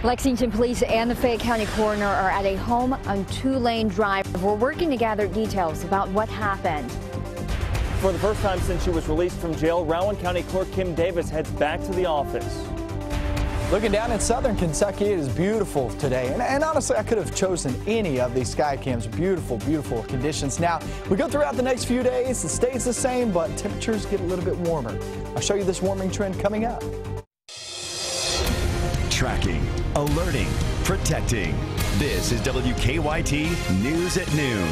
Lexington police and the Fayette County coroner are at a home on Two-Lane Drive. We're working to gather details about what happened. For the first time since she was released from jail, Rowan County Clerk Kim Davis heads back to the office. Looking down in southern Kentucky, it is beautiful today. And honestly, I could have chosen any of these sky cams. Beautiful, beautiful conditions. Now, we go throughout the next few days. It stays the same, but temperatures get a little bit warmer. I'll show you this warming trend coming up. Tracking, alerting, protecting. This is WKYT News at Noon.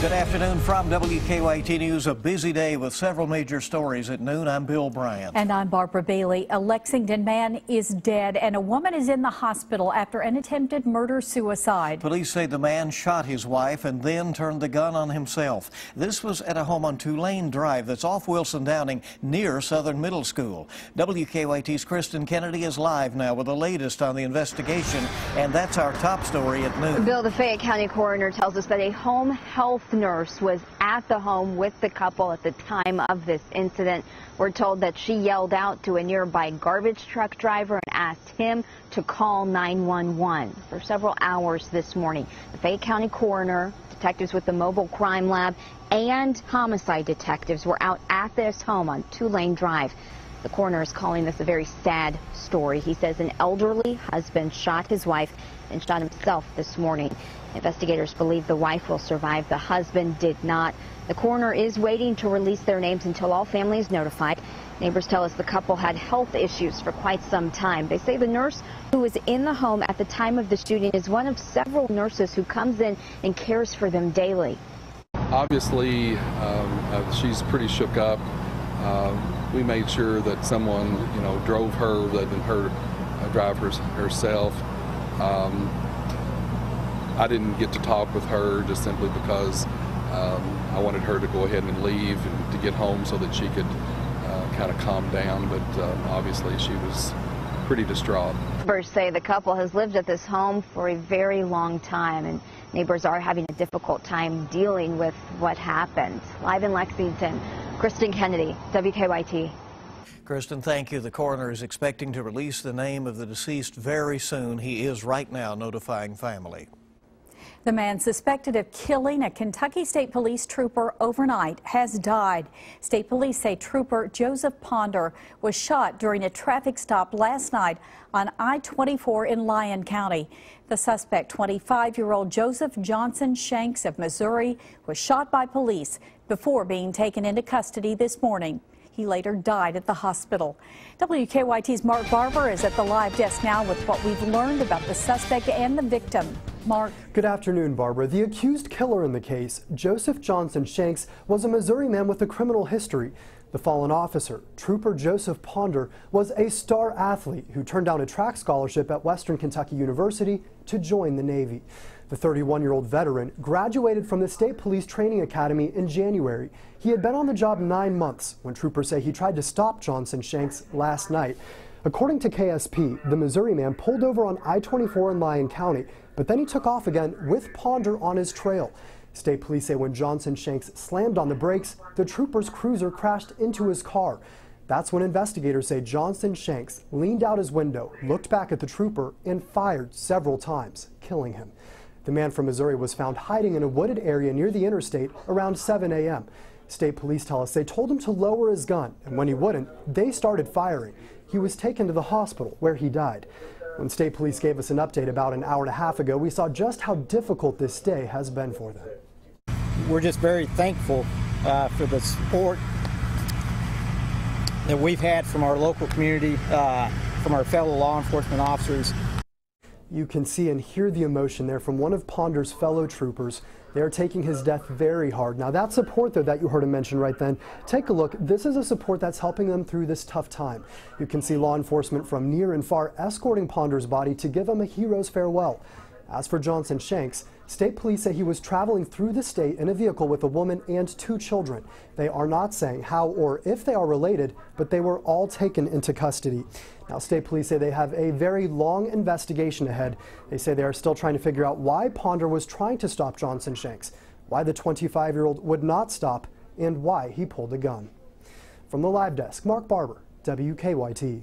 Good afternoon from WKYT News. A busy day with several major stories at noon. I'm Bill Bryant. And I'm Barbara Bailey. A Lexington man is dead and a woman is in the hospital after an attempted murder-suicide. Police say the man shot his wife and then turned the gun on himself. This was at a home on Two-Lane Drive that's off Wilson Downing near Southern Middle School. WKYT's Kristen Kennedy is live now with the latest on the investigation, and that's our top story at noon. Bill, the Fayette County coroner tells us that a home health nurse was at the home with the couple at the time of this incident. We're told that she yelled out to a nearby garbage truck driver and asked him to call 911. For several hours this morning, the Fayette County coroner, detectives with the mobile crime lab, and homicide detectives were out at this home on Two-Lane Drive. The coroner is calling this a very sad story. He says an elderly husband shot his wife and shot himself this morning. Investigators believe the wife will survive. The husband did not. The coroner is waiting to release their names until all family is notified. Neighbors tell us the couple had health issues for quite some time. They say the nurse who was in the home at the time of the shooting is one of several nurses who comes in and cares for them daily. Obviously, she's pretty shook up. We made sure that someone, drove her rather than her drive herself. I didn't get to talk with her just simply because I wanted her to go ahead and leave and to get home so that she could kind of calm down, but obviously she was pretty distraught. Neighbors say the couple has lived at this home for a very long time, and neighbors are having a difficult time dealing with what happened. Live in Lexington, Kristen Kennedy, WKYT. Kristen, thank you. The coroner is expecting to release the name of the deceased very soon. He is right now notifying family. The man suspected of killing a Kentucky State Police trooper overnight has died. State Police say Trooper Joseph Ponder was shot during a traffic stop last night on I-24 in Lyon County. The suspect, 25-year-old Joseph Johnson Shanks of Missouri, was shot by police before being taken into custody this morning. He later died at the hospital. WKYT's Mark Barber is at the live desk now with what we've learned about the suspect and the victim. Mark. Good afternoon, Barbara. The accused killer in the case, Joseph Johnson Shanks, was a Missouri man with a criminal history. The fallen officer, Trooper Joseph Ponder, was a star athlete who turned down a track scholarship at Western Kentucky University to join the Navy. The 31-year-old veteran graduated from the State Police Training Academy in January. He had been on the job 9 months when troopers say he tried to stop Johnson Shanks last night. According to KSP, the Missouri man pulled over on I-24 in Lyon County, but then he took off again with Ponder on his trail. State police say when Johnson Shanks slammed on the brakes, the trooper's cruiser crashed into his car. That's when investigators say Johnson Shanks leaned out his window, looked back at the trooper, and fired several times, killing him. The man from Missouri was found hiding in a wooded area near the interstate around 7 a.m. State police tell us they told him to lower his gun, and when he wouldn't, they started firing. He was taken to the hospital where he died. When state police gave us an update about an hour and a half ago, we saw just how difficult this day has been for them. We're just very thankful for the support that we've had from our local community, from our fellow law enforcement officers. You can see and hear the emotion there from one of Ponder's fellow troopers. They are taking his death very hard. Now that support though that you heard him mention right then, take a look. This is a support that's helping them through this tough time. You can see law enforcement from near and far escorting Ponder's body to give him a hero's farewell. As for Johnson Shanks, state police say he was traveling through the state in a vehicle with a woman and 2 children. They are not saying how or if they are related, but they were all taken into custody. Now, state police say they have a very long investigation ahead. They say they are still trying to figure out why Ponder was trying to stop Johnson Shanks, why the 25-year-old would not stop, and why he pulled a gun. From the live desk, Mark Barber, WKYT.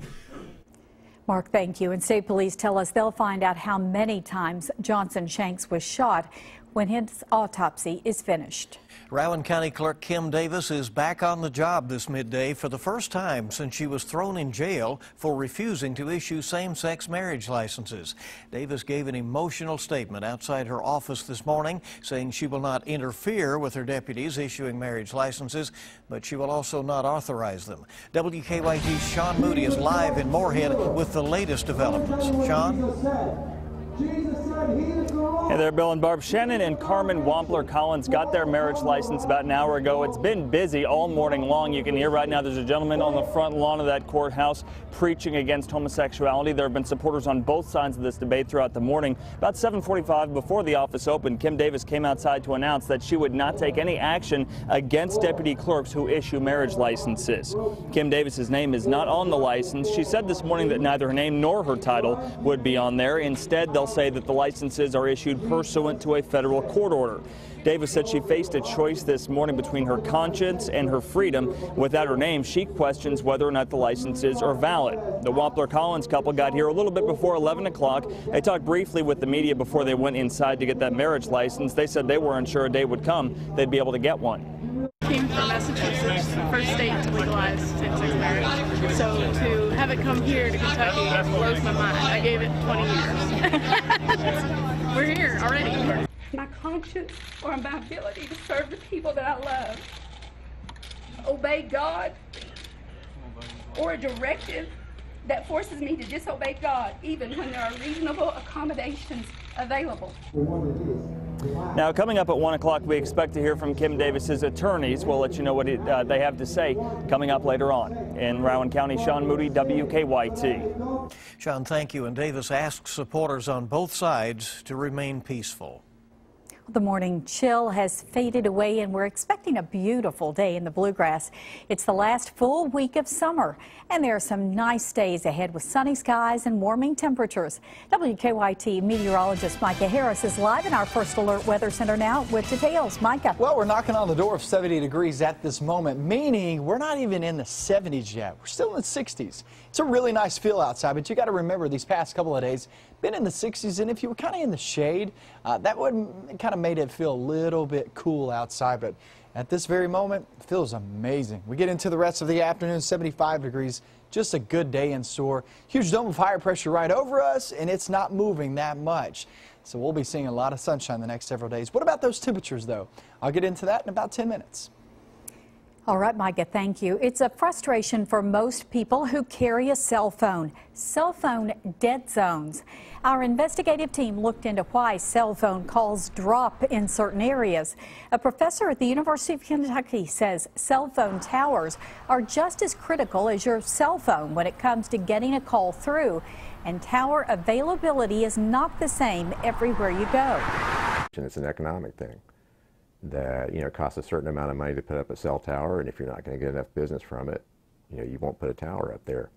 Mark, thank you. And state police tell us they'll find out how many times Johnson Shanks was shot when his autopsy is finished. Rowan County Clerk Kim Davis is back on the job this midday for the first time since she was thrown in jail for refusing to issue same-sex marriage licenses. Davis gave an emotional statement outside her office this morning, saying she will not interfere with her deputies issuing marriage licenses, but she will also not authorize them. WKYT's Sean Moody is live in Moorhead with the latest developments. Sean? Hey there, Bill and Barb. Shannon and Carmen Wampler Collins got their marriage license about an hour ago. It's been busy all morning long. You can hear right now there's a gentleman on the front lawn of that courthouse preaching against homosexuality. There have been supporters on both sides of this debate throughout the morning. About 7:45 before the office opened, Kim Davis came outside to announce that she would not take any action against deputy clerks who issue marriage licenses. Kim Davis's name is not on the license. She said this morning that neither her name nor her title would be on there. Instead, they'll say that the licenses are issued pursuant to a federal court order. Davis said she faced a choice this morning between her conscience and her freedom. Without her name, she questions whether or not the licenses are valid. The Wampler-Collins couple got here a little bit before 11 o'clock. They talked briefly with the media before they went inside to get that marriage license. They said they weren't sure a day would come they'd be able to get one. Came from Massachusetts, first state to legalize same-sex marriage. So to have it come here to Kentucky blows my mind. I gave it 20 years. We're here already. My conscience or my ability to serve the people that I love, obey God, or a directive that forces me to disobey God, even when there are reasonable accommodations available. Now, coming up at 1 o'clock, we expect to hear from Kim Davis's attorneys. We'll let you know what they have to say coming up later on. In Rowan County, Sean Moody, WKYT. Sean, thank you. And Davis asks supporters on both sides to remain peaceful. The morning chill has faded away and we're expecting a beautiful day in the bluegrass. It's the last full week of summer and there are some nice days ahead with sunny skies and warming temperatures. WKYT meteorologist Micah Harris is live in our First Alert Weather Center now with details. Micah. Well, we're knocking on the door of 70 degrees at this moment, meaning we're not even in the 70s yet. We're still in the 60s. It's a really nice feel outside, but you got to remember these past couple of days been in the 60s, and if you were kind of in the shade, that would kind of made it feel a little bit cool outside, but at this very moment, it feels amazing. We get into the rest of the afternoon, 75 degrees, just a good day in store. Huge dome of higher pressure right over us, and it's not moving that much. So we'll be seeing a lot of sunshine the next several days. What about those temperatures, though? I'll get into that in about 10 minutes. All right, Micah, thank you. It's a frustration for most people who carry a cell phone. Cell phone dead zones. Our investigative team looked into why cell phone calls drop in certain areas. A professor at the University of Kentucky says cell phone towers are just as critical as your cell phone when it comes to getting a call through. And tower availability is not the same everywhere you go. It's an economic thing. That, it costs a certain amount of money to put up a cell tower, and if you're not going to get enough business from it, you won't put a tower up there.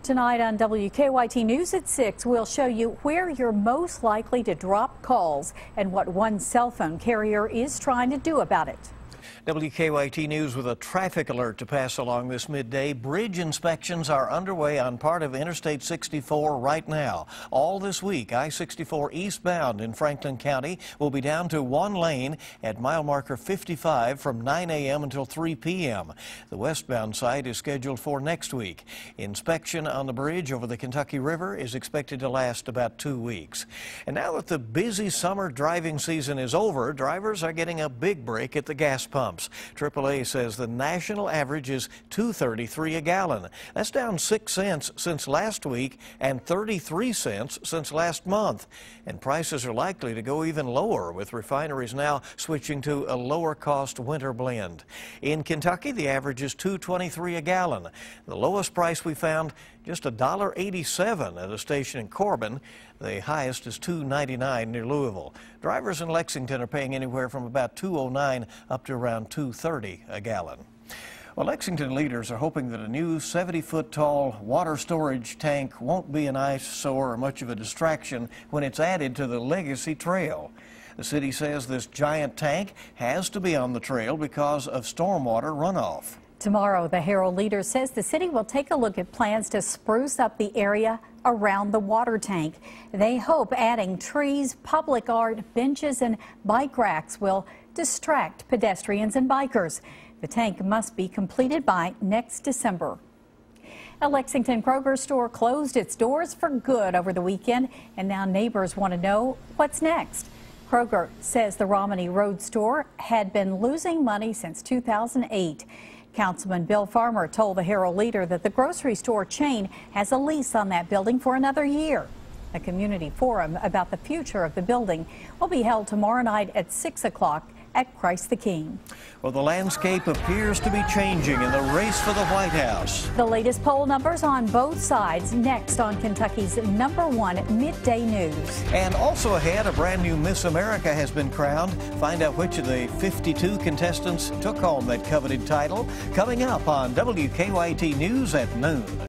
Tonight on WKYT News at 6, we'll show you where you're most likely to drop calls and what one cell phone carrier is trying to do about it. WKYT News with a traffic alert to pass along this midday. Bridge inspections are underway on part of Interstate 64 right now. All this week, I-64 eastbound in Franklin County will be down to one lane at mile marker 55 from 9 a.m. until 3 p.m. The westbound side is scheduled for next week. Inspection on the bridge over the Kentucky River is expected to last about 2 weeks. And now that the busy summer driving season is over, drivers are getting a big break at the gas pumps. AAA says the national average is $2.33 a gallon. That's down 6 cents since last week and 33 cents since last month. And prices are likely to go even lower, with refineries now switching to a lower cost winter blend. In Kentucky, the average is $2.23 a gallon. The lowest price we found, just $1.87 at a station in Corbin. The highest is $2.99 near Louisville. Drivers in Lexington are paying anywhere from about $2.09 up to around $2.30 a gallon. Well, Lexington leaders are hoping that a new 70-foot tall water storage tank won't be an eyesore or much of a distraction when it's added to the Legacy Trail. The city says this giant tank has to be on the trail because of stormwater runoff. Tomorrow, the Herald Leader says the city will take a look at plans to spruce up the area around the water tank. They hope adding trees, public art, benches, and bike racks will distract pedestrians and bikers. The tank must be completed by next December. A Lexington Kroger store closed its doors for good over the weekend, and now neighbors want to know what's next. Kroger says the Romney Road store had been losing money since 2008. Councilman Bill Farmer told the Herald Leader that the grocery store chain has a lease on that building for another year. A community forum about the future of the building will be held tomorrow night at 6 o'clock at Christ the King. Well, the landscape appears to be changing in the race for the White House. The latest poll numbers on both sides next on Kentucky's #1 midday news. And also ahead, a brand new Miss America has been crowned. Find out which of the 52 contestants took home that coveted title. Coming up on WKYT News at noon.